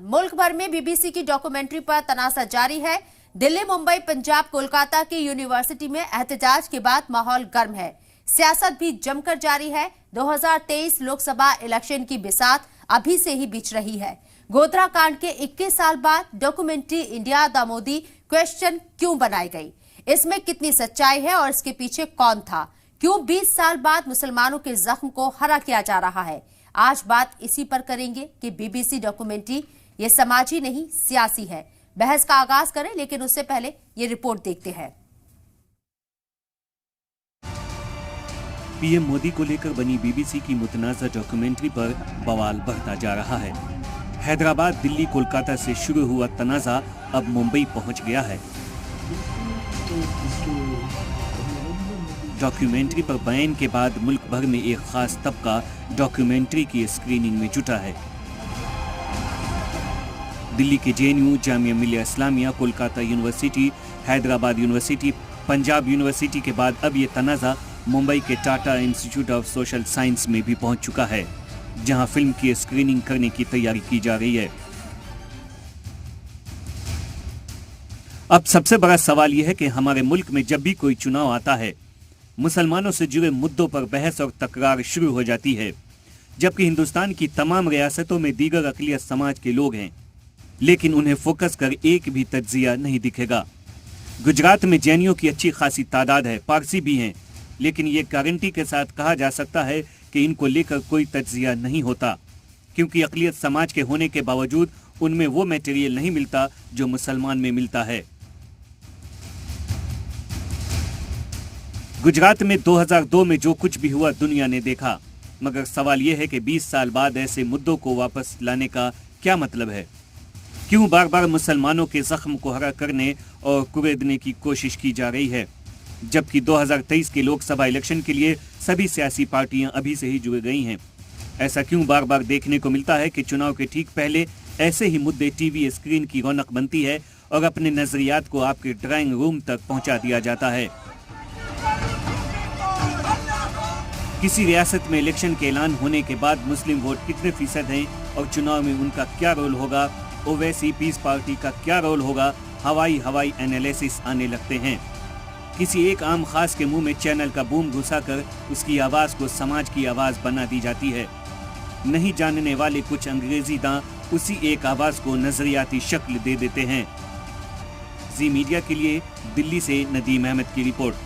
मुल्क भर में बीबीसी की डॉक्यूमेंट्री पर तनाज़ा जारी है। दिल्ली, मुंबई, पंजाब, कोलकाता की यूनिवर्सिटी में एहतजाज के बाद माहौल गर्म है। सियासत भी जमकर जारी है। 2023 लोकसभा इलेक्शन की बिसात अभी से ही बिछ रही है। गोधरा कांड के 21 साल बाद documentary India the Modi question क्यों बनाई गई, इसमें कितनी सच्चाई है और इसके पीछे कौन था, क्यों 20 साल बाद मुसलमानों के जख्म को हरा किया जा रहा है। आज बात इसी पर करेंगे कि बीबीसी डॉक्यूमेंट्री ये समाजी नहीं सियासी है। बहस का आगाज करें, लेकिन उससे पहले ये रिपोर्ट देखते हैं। पीएम मोदी को लेकर बनी बीबीसी की मुतनाज़ा डॉक्यूमेंट्री पर बवाल बढ़ता जा रहा है। हैदराबाद, दिल्ली, कोलकाता से शुरू हुआ तनाज़ा अब मुंबई पहुंच गया है। डॉक्यूमेंट्री पर बैन के बाद मुल्क भर में एक खास तबका डॉक्यूमेंट्री की स्क्रीनिंग में जुटा है। दिल्ली के JNU, Jamia Millia Islamia, Kolkata university, Hyderabad university, Punjab university के बाद अब ये तनाज़ा मुंबई के Tata institute of social science में भी पहुंच चुका है, जहां फिल्म की स्क्रीनिंग करने की तैयारी की जा रही है। अब सबसे बड़ा सवाल यह है कि हमारे मुल्क में जब भी कोई चुनाव आता है, मुसलमानों से जुड़े मुद्दों पर बहस और तकरार शुरू हो जाती है, जबकि हिंदुस्तान की तमाम रियासतों में दीगर अक़लियत समाज के लोग हैं, लेकिन उन्हें फोकस कर एक भी तज्जिया नहीं दिखेगा। गुजरात में जैनियों की अच्छी खासी तादाद है, पारसी भी हैं, लेकिन ये गारंटी के साथ कहा जा सकता है कि इनको लेकर कोई तज्जिया नहीं होता, क्योंकि अक़लियत समाज के होने के बावजूद उनमें वो मटेरियल नहीं मिलता जो मुसलमान में मिलता है। गुजरात में 2002 में जो कुछ भी हुआ दुनिया ने देखा, मगर सवाल यह है कि 20 साल बाद ऐसे मुद्दों को वापस लाने का क्या मतलब है? क्यों बार बार मुसलमानों के जख्म को हरा करने और कुरेदने की कोशिश की जा रही है, जबकि 2023 के लोकसभा इलेक्शन के लिए सभी सियासी पार्टियां अभी से ही जुड़ गई हैं? ऐसा क्यों बार बार देखने को मिलता है कि चुनाव के ठीक पहले ऐसे ही मुद्दे टीवी स्क्रीन की रौनक बनती है और अपने नजरियात को आपके ड्राइंग रूम तक पहुंचा दिया जाता है? किसी रियासत में इलेक्शन के ऐलान होने के बाद मुस्लिम वोट कितने फीसद हैं और चुनाव में उनका क्या रोल होगा, ओवैसी पीस पार्टी का क्या रोल होगा, हवाई एनालिसिस आने लगते हैं। किसी एक आम खास के मुंह में चैनल का बूम घुसाकर उसकी आवाज को समाज की आवाज बना दी जाती है। नहीं जानने वाले कुछ अंग्रेजी दां उसी एक आवाज को नजरियाती शक्ल दे देते हैं। जी मीडिया के लिए दिल्ली से नदीम अहमद की रिपोर्ट।